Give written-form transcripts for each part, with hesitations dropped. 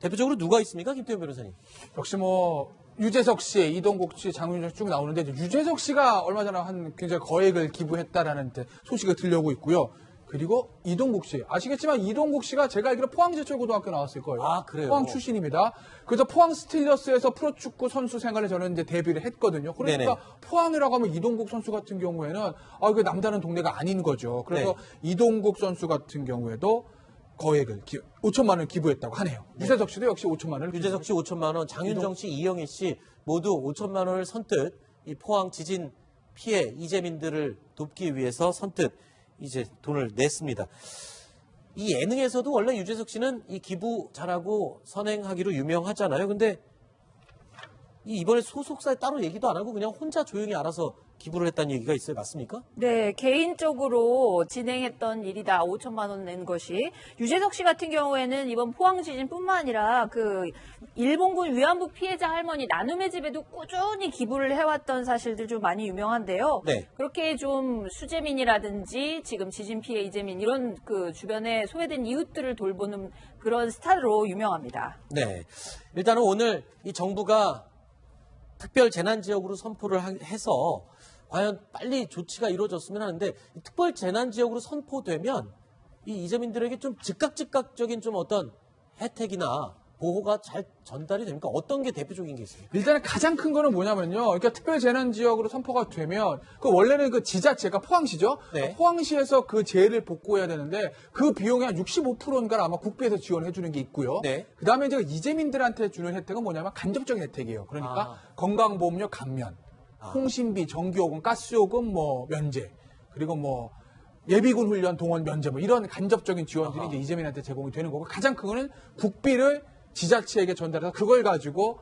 대표적으로 누가 있습니까? 김태현 변호사님. 역시 뭐 유재석 씨, 이동국 씨, 장윤정 씨 쭉 나오는데 유재석 씨가 얼마 전에 한 굉장히 거액을 기부했다라는 소식이 들려오고 있고요. 그리고 이동국 씨. 아시겠지만 이동국 씨가 제가 알기로 포항제철고등학교 나왔을 거예요. 아, 그래요? 포항 출신입니다. 그래서 포항 스틸러스에서 프로축구 선수 생활을 저는 이제 데뷔를 했거든요. 그러니까 네네. 포항이라고 하면 이동국 선수 같은 경우에는 이게 남다른 동네가 아닌 거죠. 그래서 네. 이동국 선수 같은 경우에도 거액을 5천만 원을 기부했다고 하네요. 유재석 씨도 역시 5천만 원을 유재석 씨 5천만 원, 장윤정 씨, 이영희 씨 모두 5천만 원을 선뜻 이 포항 지진 피해 이재민들을 돕기 위해서 선뜻 이제 돈을 냈습니다. 이 예능에서도 원래 유재석 씨는 이 기부 잘하고 선행하기로 유명하잖아요. 근데 이번에 소속사에 따로 얘기도 안 하고 그냥 혼자 조용히 알아서 기부를 했다는 얘기가 있어요. 맞습니까? 네, 개인적으로 진행했던 일이다. 5천만 원 낸 것이. 유재석 씨 같은 경우에는 이번 포항 지진뿐만 아니라 일본군 위안부 피해자 할머니 나눔의 집에도 꾸준히 기부를 해왔던 사실들 좀 많이 유명한데요. 네. 그렇게 좀 수재민이라든지 지금 지진 피해 이재민 이런 주변에 소외된 이웃들을 돌보는 그런 스타로 유명합니다. 네. 일단은 오늘 이 정부가 특별 재난 지역으로 선포를 해서 과연 빨리 조치가 이루어졌으면 하는데 이 특별 재난 지역으로 선포되면 이 이재민들에게 좀 즉각적인 좀 어떤 혜택이나 보호가 잘 전달이 됩니까? 어떤 게 대표적인 게 있습니까? 일단은 가장 큰 거는 뭐냐면요. 그러니까 특별재난지역으로 선포가 되면 원래는 지자체가 포항시죠. 네. 포항시에서 그 재해를 복구해야 되는데 그 비용의 한 65%인가 아마 국비에서 지원해 주는 게 있고요. 네. 그다음에 이제 이재민들한테 주는 혜택은 뭐냐면 간접적인 혜택이에요. 그러니까 건강보험료 감면, 통신비, 전기요금, 가스요금 면제, 그리고 예비군 훈련 동원 면제 이런 간접적인 지원들이 이제 이재민한테 제공이 되는 거고 가장 큰 거는 국비를 지자체에게 전달해서 그걸 가지고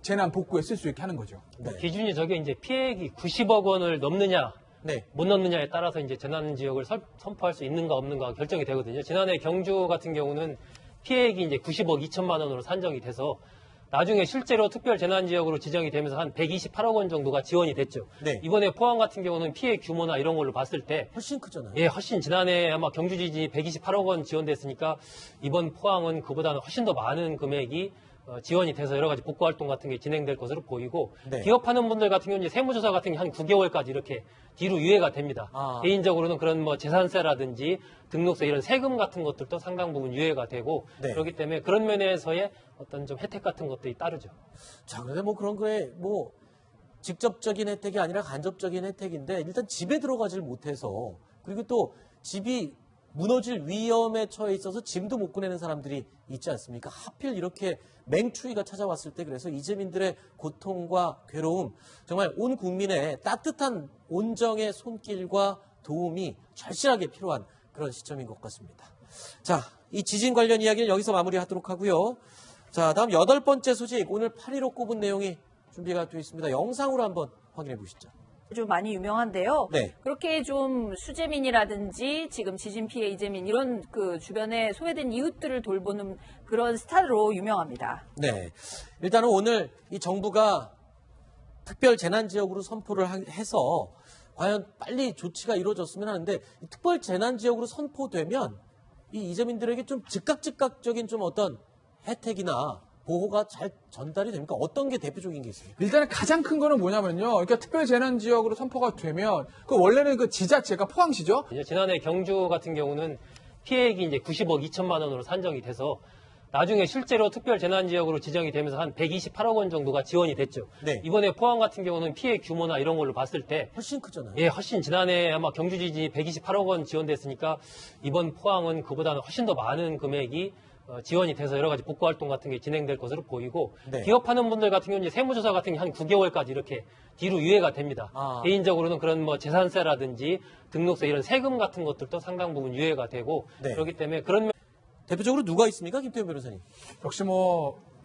재난 복구에 쓸 수 있게 하는 거죠. 네. 기준이 저게 이제 피해액이 90억 원을 넘느냐 네. 못 넘느냐에 따라서 이제 재난 지역을 선포할 수 있는가 없는가 결정이 되거든요. 지난해 경주 같은 경우는 피해액이 이제 90억 2천만 원으로 산정이 돼서 나중에 실제로 특별 재난 지역으로 지정이 되면서 한 128억 원 정도가 지원이 됐죠. 네. 이번에 포항 같은 경우는 피해 규모나 이런 걸로 봤을 때 훨씬 크잖아요. 예, 훨씬 지난해 아마 경주 지진이 128억 원 지원됐으니까 이번 포항은 그보다는 훨씬 더 많은 금액이 지원이 돼서 여러 가지 복구 활동 같은 게 진행될 것으로 보이고 네. 기업하는 분들 같은 경우는 이제 세무조사 같은 게 한 9개월까지 이렇게 뒤로 유예가 됩니다. 개인적으로는 그런 재산세라든지 등록세 이런 세금 같은 것들도 상당 부분 유예가 되고 네. 그렇기 때문에 그런 면에서의 어떤 좀 혜택 같은 것들이 따르죠. 자, 그런데 그런 거에 직접적인 혜택이 아니라 간접적인 혜택인데 일단 집에 들어가질 못해서 그리고 또 집이 무너질 위험에 처해 있어서 짐도 못 꺼내는 사람들이 있지 않습니까? 하필 이렇게 맹추위가 찾아왔을 때 그래서 이재민들의 고통과 괴로움 정말 온 국민의 따뜻한 온정의 손길과 도움이 절실하게 필요한 그런 시점인 것 같습니다. 자, 이 지진 관련 이야기는 여기서 마무리하도록 하고요. 자, 다음 8번째 소식 오늘 8위로 꼽은 내용이 준비가 되어 있습니다. 영상으로 한번 확인해 보시죠. 좀 많이 유명한데요. 네. 그렇게 좀 수재민이라든지 지금 지진 피해 이재민 이런 주변에 소외된 이웃들을 돌보는 그런 스타로 유명합니다. 네. 일단은 오늘 이 정부가 특별 재난 지역으로 선포를 해서 과연 빨리 조치가 이루어졌으면 하는데 이 특별 재난 지역으로 선포되면 이 이재민들에게 좀 즉각적인 좀 어떤 혜택이나 보호가 잘 전달이 됩니까? 어떤 게 대표적인 게 있습니까? 일단은 가장 큰 거는 뭐냐면요. 그러니까 특별재난지역으로 선포가 되면 원래는 지자체가 포항시죠. 이제 지난해 경주 같은 경우는 피해액이 이제 90억 2천만 원으로 산정이 돼서 나중에 실제로 특별 재난 지역으로 지정이 되면서 한 128억 원 정도가 지원이 됐죠. 네. 이번에 포항 같은 경우는 피해 규모나 이런 걸로 봤을 때 훨씬 크잖아요. 예, 훨씬 지난해 아마 경주 지진이 128억 원 지원됐으니까 이번 포항은 그보다는 훨씬 더 많은 금액이 지원이 돼서 여러 가지 복구 활동 같은 게 진행될 것으로 보이고 네. 기업하는 분들 같은 경우는 이제 세무조사 같은 게 한 9개월까지 이렇게 뒤로 유예가 됩니다. 개인적으로는 그런 재산세라든지 등록세 이런 세금 같은 것들도 상당 부분 유예가 되고 네. 그렇기 때문에 그런 대표적으로 누가 있습니까? 김태현 변호사님. 역시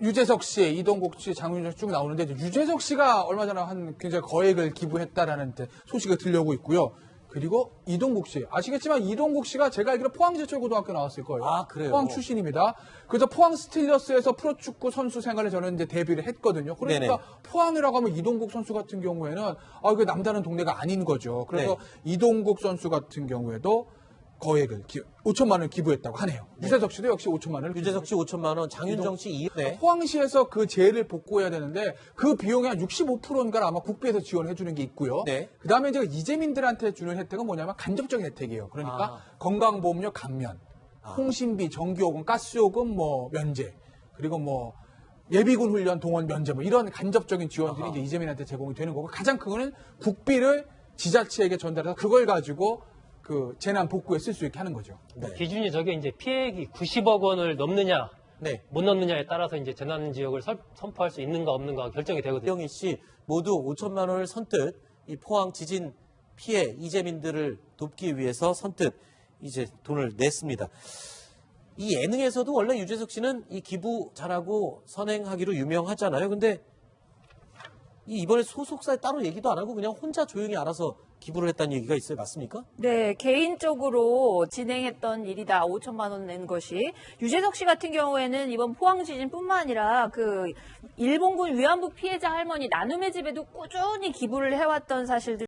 유재석 씨, 이동국 씨, 장윤정 씨 쭉 나오는데 유재석 씨가 얼마 전에 한 굉장히 거액을 기부했다라는 소식이 들려오고 있고요. 그리고 이동국 씨. 아시겠지만 이동국 씨가 제가 알기로 포항제철고등학교 나왔을 거예요. 아, 그래요? 포항 출신입니다. 그래서 포항 스틸러스에서 프로축구 선수 생활을 저는 이제 데뷔를 했거든요. 그러니까 네네. 포항이라고 하면 이동국 선수 같은 경우에는 이게 남다른 동네가 아닌 거죠. 그래서 네. 이동국 선수 같은 경우에도 거액을 5천만 원을 기부했다고 하네요. 유재석 씨도 역시 5천만 원을 유재석 씨 5천만 원, 장윤정 씨 2억. 네. 포항시에서 그 재를 복구해야 되는데 그 비용의 한 65%인가 아마 국비에서 지원해 주는 게 있고요. 네. 그다음에 이제 이재민들한테 주는 혜택은 뭐냐면 간접적인 혜택이에요. 그러니까 건강보험료 감면, 통신비, 전기요금, 가스요금 뭐 면제, 그리고 뭐 예비군 훈련 동원 면제 뭐 이런 간접적인 지원들이 이제 이재민한테 제공이 되는 거고 가장 큰 거는 국비를 지자체에게 전달해서 그걸 가지고 그 재난 복구에 쓸 수 있게 하는 거죠. 네. 기준이 저게 이제 피해액이 90억 원을 넘느냐 네. 못 넘느냐에 따라서 이제 재난 지역을 선포할 수 있는가 없는가 결정이 되거든요. 이병희 씨 모두 5천만 원을 선뜻 이 포항 지진 피해 이재민들을 돕기 위해서 선뜻 이제 돈을 냈습니다. 이 예능에서도 원래 유재석 씨는 이 기부 잘하고 선행하기로 유명하잖아요. 근데 이번에 소속사에 따로 얘기도 안 하고 그냥 혼자 조용히 알아서 기부를 했다는 얘기가 있어요. 맞습니까? 네, 개인적으로 진행했던 일이다. 5천만 원 낸 것이. 유재석 씨 같은 경우에는 이번 포항 지진뿐만 아니라 그 일본군 위안부 피해자 할머니 나눔의 집에도 꾸준히 기부를 해왔던 사실들